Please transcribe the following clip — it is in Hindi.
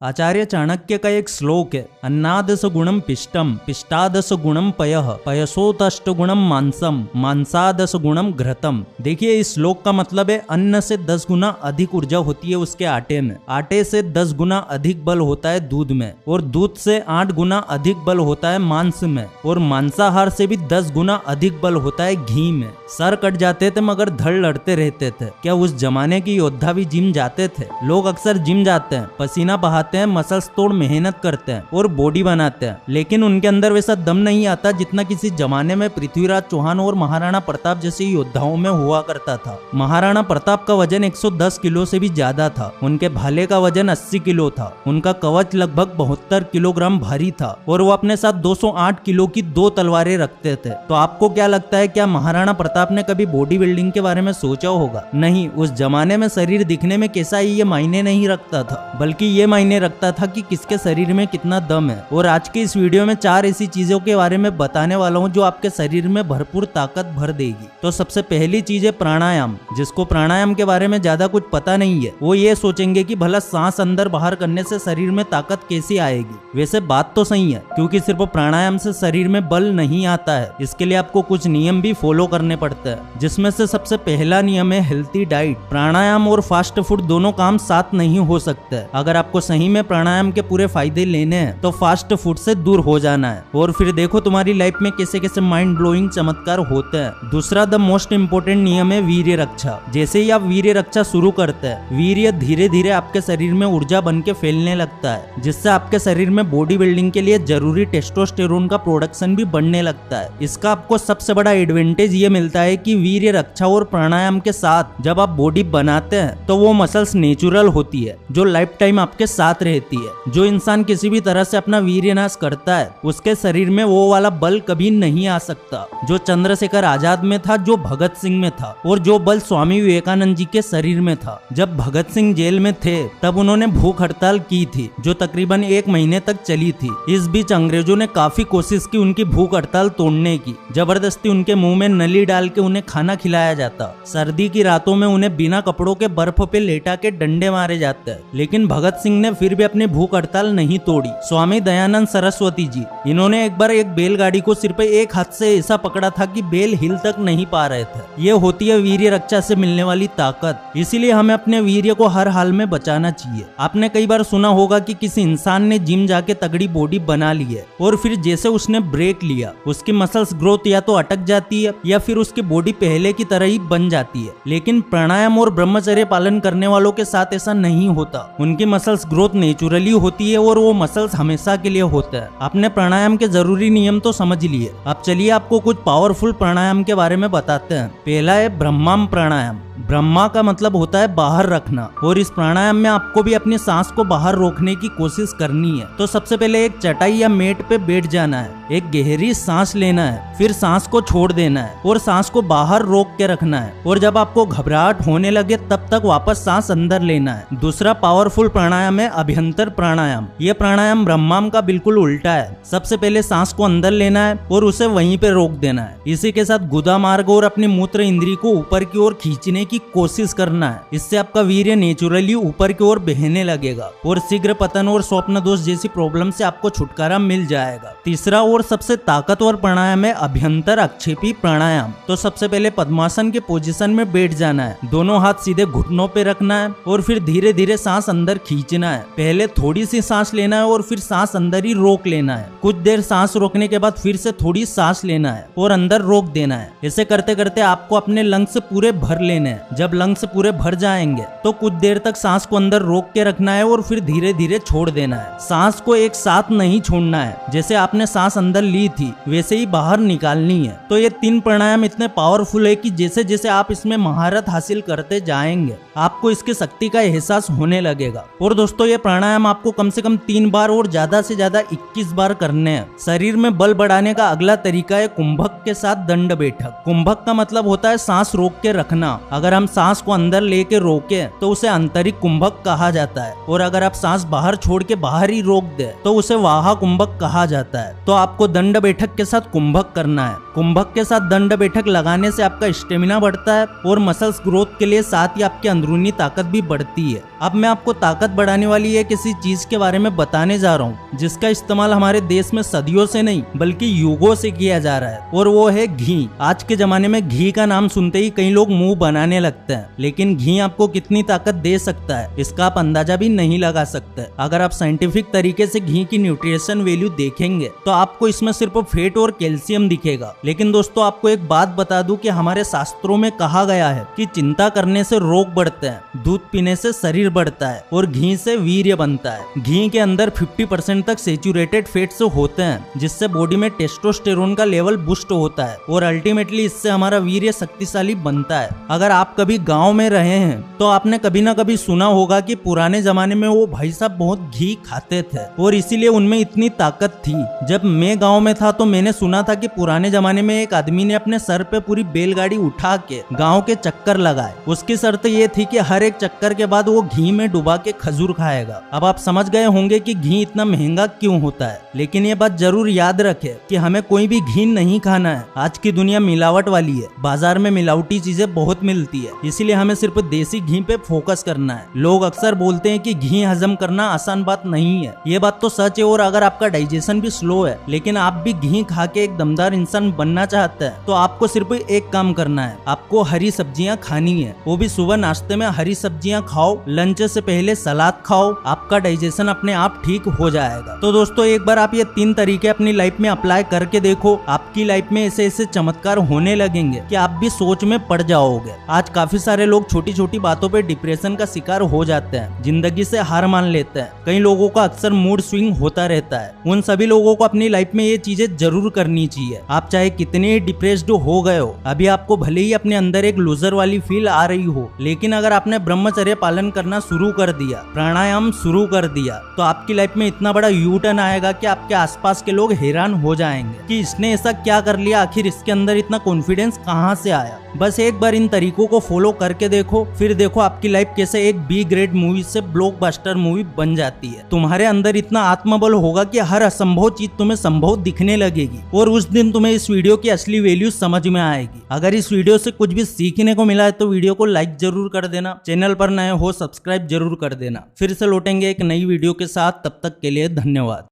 आचार्य चाणक्य का एक श्लोक है, अन्नादस गुणम पिष्टम पिष्टादस गुणम पयः पयसोतष्ट गुणम मांसम मांसादस गुणम घृतम। देखिए इस श्लोक का मतलब है अन्न से 10 गुना अधिक ऊर्जा होती है उसके आटे में, आटे से 10 गुना अधिक बल होता है दूध में, और दूध से 8 गुना अधिक बल होता है मांस में, और मांसाहार से भी 10 गुना अधिक बल होता है घी में। सर कट जाते थे मगर धड़ लड़ते रहते थे। क्या उस जमाने के योद्धा भी जिम जाते थे? लोग अक्सर जिम जाते हैं, पसीना बहाते हैं, मसल्स तोड़ मेहनत करते हैं और बॉडी बनाते हैं, लेकिन उनके अंदर वैसा दम नहीं आता जितना किसी जमाने में पृथ्वीराज चौहान और महाराणा प्रताप जैसे योद्धाओं में हुआ करता था। महाराणा प्रताप का वजन 110 किलो से भी ज्यादा था, उनके भाले का वजन 80 किलो था, उनका कवच लगभग 72 किलोग्राम भारी था, और वो अपने साथ 208 किलो की 2 तलवारें रखते थे। तो आपको क्या लगता है, क्या महाराणा प्रताप ने कभी बॉडी बिल्डिंग के बारे में सोचा होगा? नहीं, उस जमाने में शरीर दिखने में कैसा ये मायने नहीं रखता था, बल्कि ये मायने रखता था कि किसके शरीर में कितना दम है। और आज के इस वीडियो में 4 ऐसी चीजों के बारे में बताने वाला हूँ जो आपके शरीर में भरपूर ताकत भर देगी। तो सबसे पहली चीज है प्राणायाम। जिसको प्राणायाम के बारे में ज्यादा कुछ पता नहीं है वो ये सोचेंगे कि भला सांस अंदर बाहर करने से शरीर में ताकत कैसी आएगी। वैसे बात तो सही है, क्योंकि सिर्फ प्राणायाम से शरीर में बल नहीं आता है, इसके लिए आपको कुछ नियम भी फॉलो करने पड़ते हैं, जिसमें से सबसे पहला नियम है हेल्थी डाइट। प्राणायाम और फास्ट फूड दोनों काम साथ नहीं हो सकते। अगर आपको सही में प्राणायाम के पूरे फायदे लेने हैं तो फास्ट फूड से दूर हो जाना है, और फिर देखो तुम्हारी लाइफ में कैसे कैसे माइंड ब्लोइंग चमत्कार होते हैं। दूसरा द मोस्ट इम्पोर्टेंट नियम है वीर्य रक्षा। जैसे ही आप वीर्य रक्षा शुरू करते हैं, वीर्य धीरे धीरे आपके शरीर में ऊर्जा बन के फैलने लगता है, जिससे आपके शरीर में बॉडी बिल्डिंग के लिए जरूरी टेस्टोस्टेरोन का प्रोडक्शन भी बढ़ने लगता है। इसका आपको सबसे बड़ा एडवांटेज ये मिलता है कि वीर्य रक्षा और प्राणायाम के साथ जब आप बॉडी बनाते हैं तो वो मसल्स नेचुरल होती है, जो लाइफ टाइम आपके साथ रहती है। जो इंसान किसी भी तरह से अपना वीर्य नाश करता है उसके शरीर में वो वाला बल कभी नहीं आ सकता जो चंद्रशेखर आजाद में था, जो भगत सिंह में था, और जो बल स्वामी विवेकानंद जी के शरीर में था। जब भगत सिंह जेल में थे तब उन्होंने भूख हड़ताल की थी जो तकरीबन 1 महीने तक चली थी। इस बीच अंग्रेजों ने काफी कोशिश की उनकी भूख हड़ताल तोड़ने की। जबरदस्ती उनके मुंह में नली डाल के उन्हें खाना खिलाया जाता। सर्दी की रातों में उन्हें बिना कपड़ों के बर्फ पे लेटा के डंडे मारे जाते हैं, लेकिन भगत सिंह ने फिर भी अपनी भूख हड़ताल नहीं तोड़ी। स्वामी दयानंद सरस्वती जी, इन्होंने एक बार एक बैलगाड़ी को सिर्फ एक हाथ से ऐसा पकड़ा था कि बैल हिल तक नहीं पा रहे थे। ये होती है वीर्य रक्षा से मिलने वाली ताकत। इसीलिए हमें अपने वीर्य को हर हाल में बचाना चाहिए। आपने कई बार सुना होगा कि किसी इंसान ने जिम जाके तगड़ी बॉडी बना ली है, और फिर जैसे उसने ब्रेक लिया उसकी मसल्स ग्रोथ या तो अटक जाती है या फिर उसकी बॉडी पहले की तरह ही बन जाती है। लेकिन प्राणायाम और ब्रह्मचर्य पालन करने वालों के साथ ऐसा नहीं होता। उनकी मसल्स ग्रोथ नेचुरली होती है और वो मसल्स हमेशा के लिए होता है। आपने प्राणायाम के जरूरी नियम तो समझ लिए, अब चलिए आपको कुछ पावरफुल प्राणायाम के बारे में बताते हैं। पहला है ब्रह्माम प्राणायाम। ब्रह्मा का मतलब होता है बाहर रखना, और इस प्राणायाम में आपको भी अपनी सांस को बाहर रोकने की कोशिश करनी है। तो सबसे पहले एक चटाई या मेट पे बैठ जाना है, एक गहरी सांस लेना है, फिर सांस को छोड़ देना है और सांस को बाहर रोक के रखना है, और जब आपको घबराहट होने लगे तब तक वापस सांस अंदर लेना है। दूसरा पावरफुल प्राणायाम है अभ्यंतर प्राणायाम। ये प्राणायाम ब्रह्माम का बिल्कुल उल्टा है। सबसे पहले सांस को अंदर लेना है और उसे वहीं पे रोक देना है। इसी के साथ गुदा मार्ग और अपनी मूत्र इंद्री को ऊपर की ओर खींचने की कोशिश करना है। इससे आपका वीर्य नेचुरली ऊपर की ओर बहने लगेगा और शीघ्र पतन और स्वप्न दोष जैसी प्रॉब्लम से आपको छुटकारा मिल जाएगा। तीसरा और सबसे ताकतवर प्राणायाम है अभ्यंतर अक्षेपी प्राणायाम। तो सबसे पहले पद्मासन के पोजीशन में बैठ जाना है, दोनों हाथ सीधे घुटनों पे रखना है और फिर धीरे धीरे सांस अंदर खींचना है। पहले थोड़ी सी सांस लेना है और फिर सांस अंदर ही रोक लेना है। कुछ देर सांस रोकने के बाद फिर से थोड़ी सांस लेना है और अंदर रोक देना है। ऐसे करते करते आपको अपने लंग्स पूरे भर लेने हैं। जब लंग्स पूरे भर जाएंगे तो कुछ देर तक सांस को अंदर रोक के रखना है और फिर धीरे धीरे छोड़ देना है। सांस को एक साथ नहीं छोड़ना है, जैसे आपने सांस अंदर ली थी वैसे ही बाहर निकालनी है। तो ये 3 प्राणायाम इतने पावरफुल है कि जैसे जैसे आप इसमें महारत हासिल करते जाएंगे आपको इसकी शक्ति का एहसास होने लगेगा। और दोस्तों ये प्राणायाम आपको कम से कम 3 बार और ज्यादा से ज्यादा 21 बार करने हैं। शरीर में बल बढ़ाने का अगला तरीका है कुंभक के साथ दंड बैठक। कुंभक का मतलब होता है सांस रोक के रखना। अगर हम सांस को अंदर लेके रोके तो उसे आंतरिक कुंभक कहा जाता है, और अगर आप सांस बाहर छोड़ के बाहर ही रोक दे तो उसे वाहा कुंभक कहा जाता है। तो आपको दंड बैठक के साथ कुंभक करना है। कुंभक के साथ दंड बैठक लगाने से आपका स्टेमिना बढ़ता है और मसल्स ग्रोथ के लिए साथ ही आपकी अंदरूनी ताकत भी बढ़ती है। अब मैं आपको ताकत बढ़ाने वाली है किसी चीज के बारे में बताने जा रहा हूँ जिसका इस्तेमाल हमारे देश में सदियों से नहीं बल्कि युगों से किया जा रहा है, और वो है घी। आज के जमाने में घी का नाम सुनते ही कई लोग मुंह बनाने लगते हैं, लेकिन घी आपको कितनी ताकत दे सकता है इसका आप अंदाजा भी नहीं लगा सकते। अगर आप साइंटिफिक तरीके से घी की न्यूट्रिशन वैल्यू देखेंगे तो आपको इसमें सिर्फ फैट और कैल्शियम दिखेगा। लेकिन दोस्तों आपको एक बात बता दूं कि हमारे शास्त्रों में कहा गया है कि चिंता करने से रोग बढ़ते हैं, दूध पीने से शरीर बढ़ता है और घी से वीर्य बनता है। घी के अंदर 50% तक सेचुरेटेड फैट्स होते हैं जिससे बॉडी में टेस्टोस्टेरोन का लेवल बूस्ट होता है और अल्टीमेटली इससे हमारा वीर्य शक्तिशाली बनता है। अगर आप कभी गांव में रहे हैं तो आपने कभी ना कभी सुना होगा कि पुराने जमाने में वो भाई साहब बहुत घी खाते थे और इसीलिए उनमें इतनी ताकत थी। जब मैं गांव में था तो मैंने सुना था कि पुराने जमाने में एक आदमी ने अपने सर पे पूरी बैलगाड़ी उठा के गांव के चक्कर लगाए। उसकी शर्त ये थी कि हर एक चक्कर के बाद वो घी में डुबा के खजूर खाएगा। अब आप समझ गए होंगे कि घी इतना महंगा क्यों होता है, लेकिन ये बात जरूर याद रखें कि हमें कोई भी घी नहीं खाना है। आज की दुनिया मिलावट वाली है, बाजार में मिलावटी चीजें बहुत मिलती है, इसीलिए हमें सिर्फ देसी घी पे फोकस करना है। लोग अक्सर बोलते हैं कि घी हजम करना आसान बात नहीं है, ये बात तो सच है। और अगर आपका डाइजेशन भी स्लो है लेकिन आप भी घी खा के एक दमदार इंसान बनना चाहते हैं तो आपको सिर्फ एक काम करना है, आपको हरी सब्जियां खानी है, वो भी सुबह नाश्ते में हरी सब्जियां खाओ, लंच से पहले सलाद खाओ, आपका डाइजेशन अपने आप ठीक हो जाएगा। तो दोस्तों एक बार आप ये 3 तरीके अपनी लाइफ में अप्लाई करके देखो, आपकी लाइफ में ऐसे ऐसे चमत्कार होने लगेंगे कि आप भी सोच में पड़ जाओगे। आज काफी सारे लोग छोटी छोटी बातों पे डिप्रेशन का शिकार हो जाते हैं, जिंदगी से हार मान लेते हैं। कई लोगों का अक्सर मूड स्विंग होता रहता है। उन सभी लोगों को अपनी लाइफ में ये चीजें जरूर करनी चाहिए। आप चाहे कितने ही डिप्रेस्ड हो गए हो, अभी आपको भले ही अपने अंदर एक लूजर वाली फील आ रही हो, लेकिन अगर आपने ब्रह्मचर्य पालन करना शुरू कर दिया, प्राणायाम शुरू कर दिया, तो आपकी लाइफ में इतना बड़ा यू टर्न आएगा कि आपके आसपास के लोग हैरान हो जाएंगे कि इसने ऐसा क्या कर लिया, आखिर इसके अंदर इतना कॉन्फिडेंस कहाँ से आया। बस एक बार इन तरीकों को फॉलो करके देखो, फिर देखो आपकी लाइफ कैसे एक बी ग्रेड मूवी से ब्लॉकबस्टर मूवी बन जाती है। तुम्हारे अंदर इतना आत्मबल होगा कि हर असंभव चीज तुम्हें संभव दिखने लगेगी और उस दिन तुम्हें इस वीडियो की असली वैल्यू समझ में आएगी। अगर इस वीडियो से कुछ भी सीखने को मिला है तो वीडियो को लाइक जरूर कर देना, चैनल पर नए हो सब्सक्राइब जरूर कर देना। फिर से लौटेंगे एक नई वीडियो के साथ, तब तक के लिए धन्यवाद।